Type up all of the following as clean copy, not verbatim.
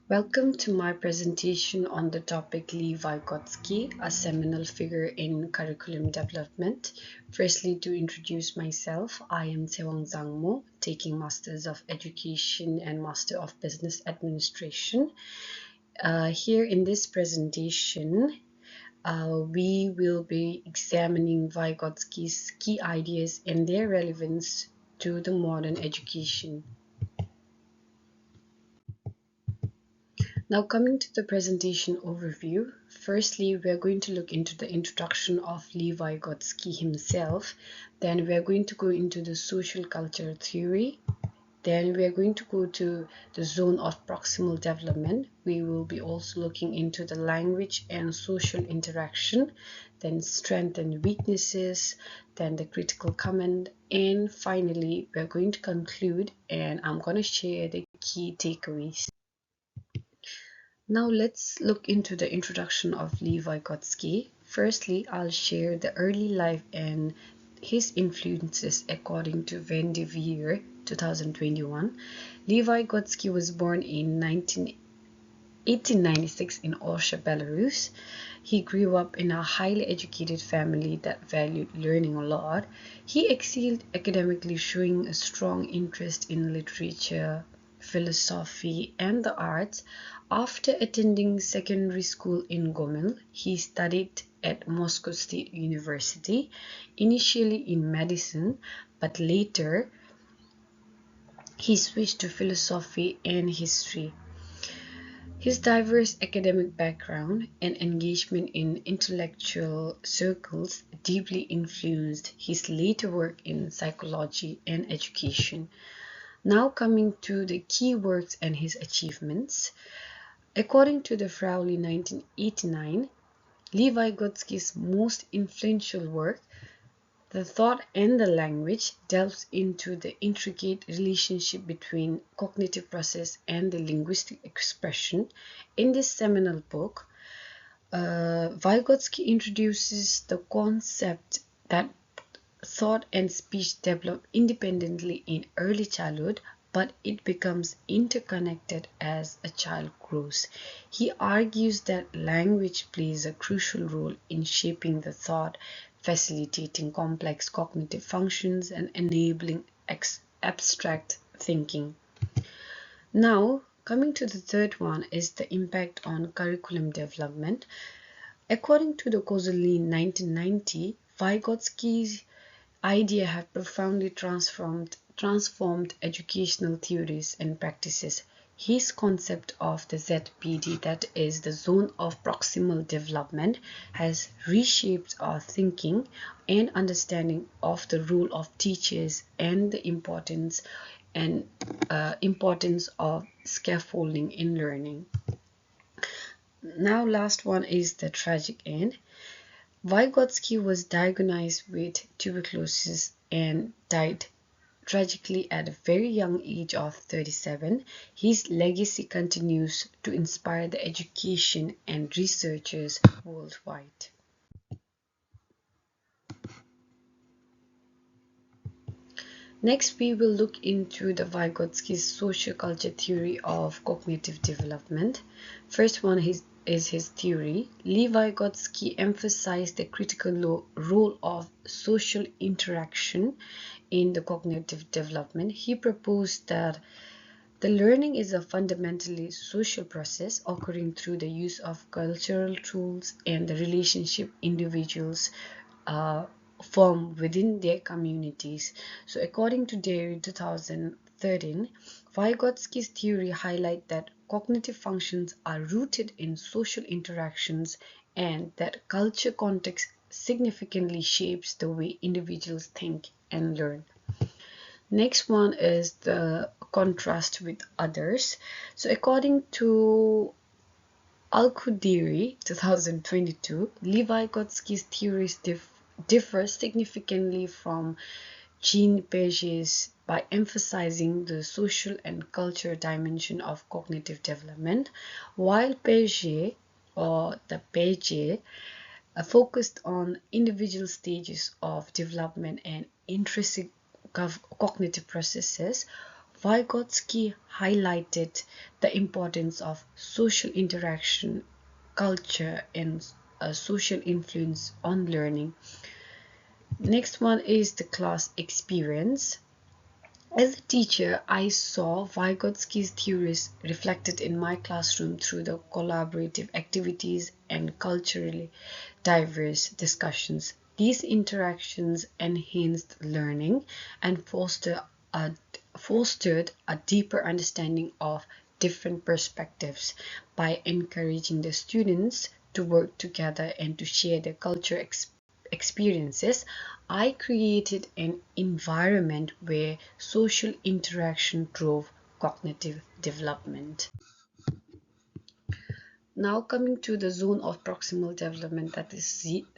Welcome to my presentation on the topic Lev Vygotsky, a seminal figure in curriculum development. Firstly, to introduce myself, I am Zangmo, taking Masters of Education and Master of Business Administration. Here in this presentation, we will be examining Vygotsky's key ideas and their relevance to the modern education. Now coming to the presentation overview, firstly we are going to look into the introduction of Lev Vygotsky himself, then we are going to go into the social culture theory, then we are going to go to the zone of proximal development. We will be also looking into the language and social interaction, then strengths and weaknesses, then the critical comment, and finally we are going to conclude and I'm going to share the key takeaways. Now let's look into the introduction of Lev Vygotsky. Firstly, I'll share the early life and his influences according to Van de Veer 2021. Lev Vygotsky was born in 1896 in Orsha, Belarus. He grew up in a highly educated family that valued learning a lot. He excelled academically, showing a strong interest in literature, philosophy, and the arts. After attending secondary school in Gomel, he studied at Moscow State University, initially in medicine, but later he switched to philosophy and history. His diverse academic background and engagement in intellectual circles deeply influenced his later work in psychology and education. Now coming to the key works and his achievements. According to the Frowley 1989, Lev Vygotsky's most influential work, The Thought and the Language, delves into the intricate relationship between cognitive process and the linguistic expression. In this seminal book, Vygotsky introduces the concept that thought and speech develop independently in early childhood, but it becomes interconnected as a child grows. He argues that language plays a crucial role in shaping the thought, facilitating complex cognitive functions and enabling abstract thinking. Now, coming to the third one is the impact on curriculum development. According to the Kozolin 1990, Vygotsky's ideas have profoundly transformed educational theories and practices. His concept of the ZPD, that is the zone of proximal development, has reshaped our thinking and understanding of the role of teachers and the importance of scaffolding in learning. Now last one is the tragic end. Vygotsky was diagnosed with tuberculosis and died tragically at a very young age of 37. His legacy continues to inspire the education and researchers worldwide. Next, we will look into the Vygotsky's social culture theory of cognitive development. First one is his theory. Lev Vygotsky emphasized the critical role of social interaction in the cognitive development. He proposed that the learning is a fundamentally social process occurring through the use of cultural tools and the relationship individuals form within their communities. So according to Dairy 2013, Vygotsky's theory highlights that cognitive functions are rooted in social interactions and that culture context significantly shapes the way individuals think and learn. Next one is the contrast with others. So according to Al-Qudiri 2022, Lev Vygotsky's theories differ significantly from Jean Piaget's by emphasizing the social and cultural dimension of cognitive development, while Piaget focused on individual stages of development and intrinsic cognitive processes. Vygotsky highlighted the importance of social interaction, culture, and social influence on learning. Next one is the class experience. As a teacher, I saw Vygotsky's theories reflected in my classroom through the collaborative activities and culturally diverse discussions. These interactions enhanced learning and fostered a deeper understanding of different perspectives by encouraging the students to work together and to share their culture experiences. I created an environment where social interaction drove cognitive development. Now coming to the zone of proximal development, that is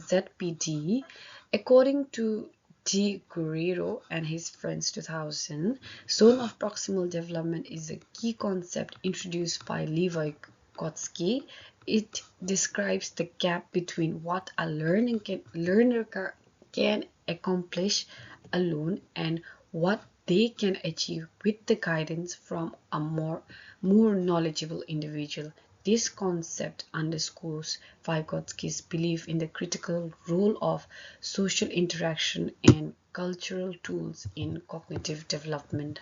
ZPD. According to D. Guerrero and his friends 2000, zone of proximal development is a key concept introduced by Levi Gotsky. It describes the gap between what a learner can accomplish alone and what they can achieve with the guidance from a more knowledgeable individual. This concept underscores Vygotsky's belief in the critical role of social interaction and cultural tools in cognitive development.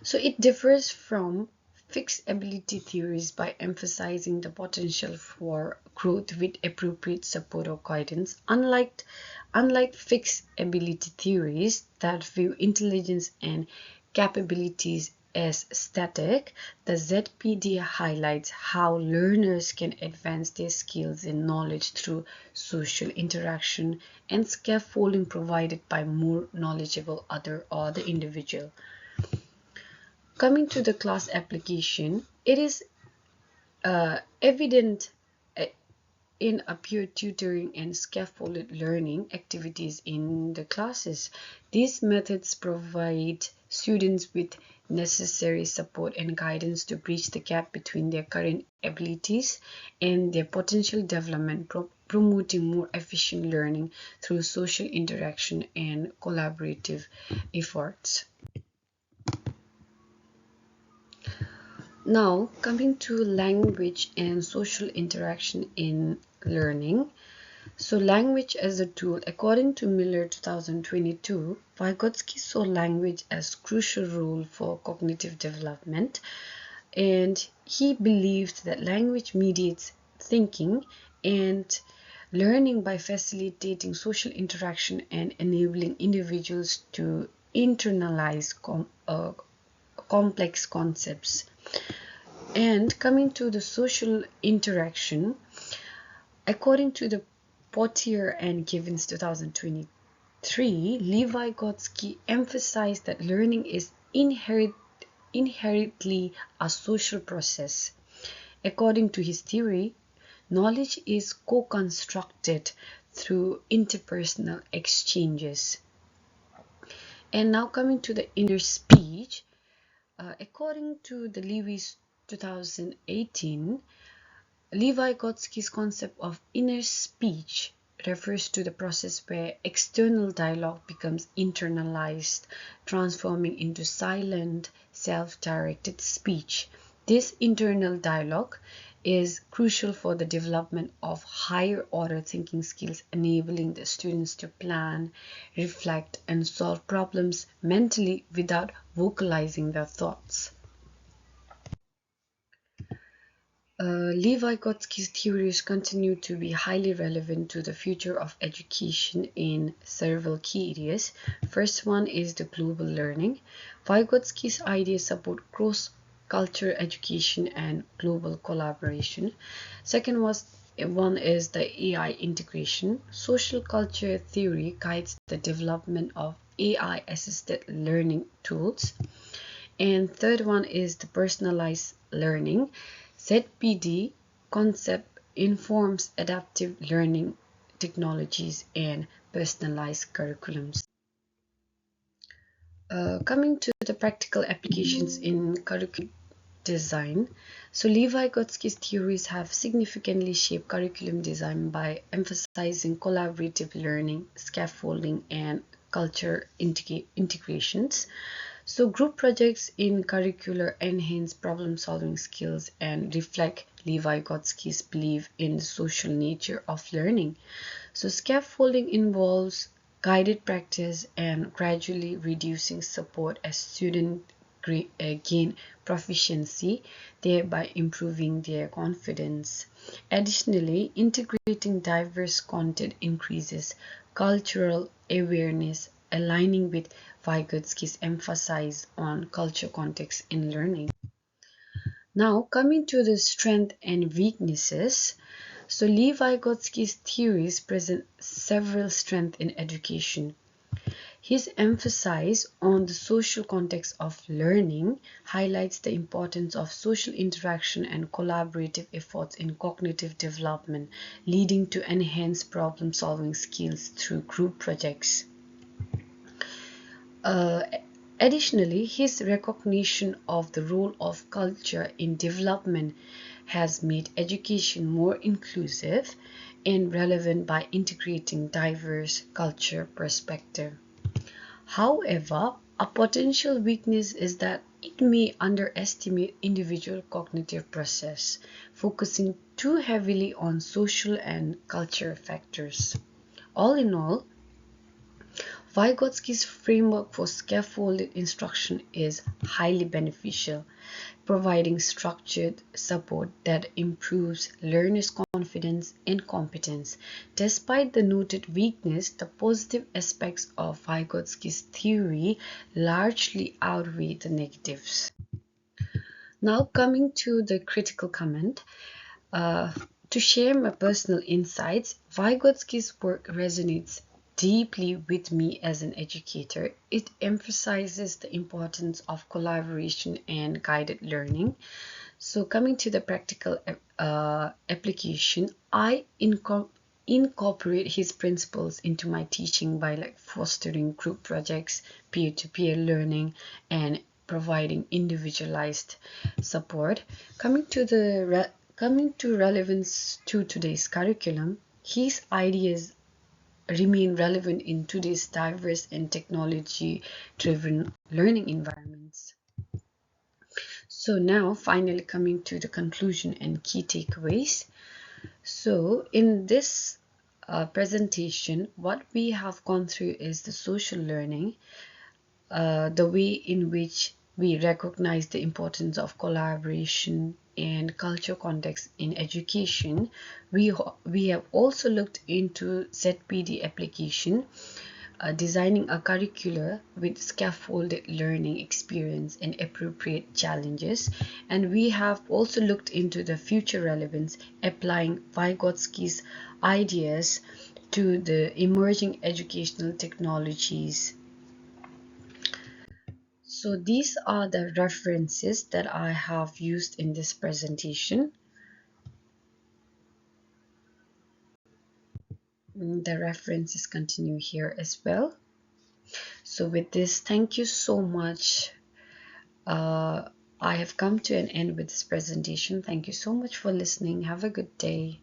So it differs from fixed ability theories by emphasizing the potential for growth with appropriate support or guidance. Unlike fixed ability theories that view intelligence and capabilities as static, the ZPD highlights how learners can advance their skills and knowledge through social interaction and scaffolding provided by more knowledgeable other or the individual. Coming to the class application, it is evident in a peer tutoring and scaffolded learning activities in the classes. These methods provide students with necessary support and guidance to bridge the gap between their current abilities and their potential development, promoting more efficient learning through social interaction and collaborative efforts. Now, coming to language and social interaction in learning. So, language as a tool. According to Miller 2022, Vygotsky saw language as crucial role for cognitive development, and he believed that language mediates thinking and learning by facilitating social interaction and enabling individuals to internalize complex concepts. And coming to the social interaction, according to the Potier and Givens 2023, Levi Gotsky emphasized that learning is inherently a social process. According to his theory, knowledge is co-constructed through interpersonal exchanges. And now coming to the inner speech, according to the Levy's 2018, Levi Gotsky's concept of inner speech refers to the process where external dialogue becomes internalized, transforming into silent, self-directed speech. This internal dialogue is crucial for the development of higher order thinking skills, enabling the students to plan, reflect, and solve problems mentally without vocalizing their thoughts. Levi Gotsky's theories continue to be highly relevant to the future of education in several key areas. First one is the global learning. Vygotsky's ideas support cross-cultural education and global collaboration. Second one is the AI integration. Social culture theory guides the development of AI-assisted learning tools. And third one is the personalized learning. ZPD concept informs adaptive learning technologies and personalized curriculums. Coming to the practical applications in curriculum design. So Levi Gotsky's theories have significantly shaped curriculum design by emphasizing collaborative learning, scaffolding, and culture integrations. So group projects in curricular enhance problem-solving skills and reflect Levi Gotsky's belief in the social nature of learning. So scaffolding involves guided practice and gradually reducing support as students gain proficiency, thereby improving their confidence. Additionally, integrating diverse content increases cultural awareness, aligning with Vygotsky's emphasis on culture context in learning. Now, coming to the strengths and weaknesses. So, Lev Vygotsky's theories present several strengths in education. His emphasis on the social context of learning highlights the importance of social interaction and collaborative efforts in cognitive development, leading to enhanced problem-solving skills through group projects. Uh, Additionally, his recognition of the role of culture in development has made education more inclusive and relevant by integrating diverse culture perspective. However, a potential weakness is that it may underestimate individual cognitive process, focusing too heavily on social and cultural factors. All in all, Vygotsky's framework for scaffolded instruction is highly beneficial, providing structured support that improves learners' confidence and competence. Despite the noted weakness, the positive aspects of Vygotsky's theory largely outweigh the negatives. Now, coming to the critical comment, uh, to share my personal insights, Vygotsky's work resonates deeply with me as an educator. It emphasizes the importance of collaboration and guided learning. So, coming to the practical application, I incorporate his principles into my teaching by fostering group projects, peer-to-peer learning, and providing individualized support. Coming to relevance to today's curriculum, his ideas remain relevant in today's diverse and technology-driven learning environments. So now finally coming to the conclusion and key takeaways. So in this presentation, what we have gone through is the social learning, the way in which we recognize the importance of collaboration and culture context in education. We have also looked into ZPD application, designing a curricular with scaffolded learning experience and appropriate challenges. And we have also looked into the future relevance, applying Vygotsky's ideas to the emerging educational technologies. So these are the references that I have used in this presentation. The references continue here as well. So with this, thank you so much. I have come to an end with this presentation. Thank you so much for listening. Have a good day.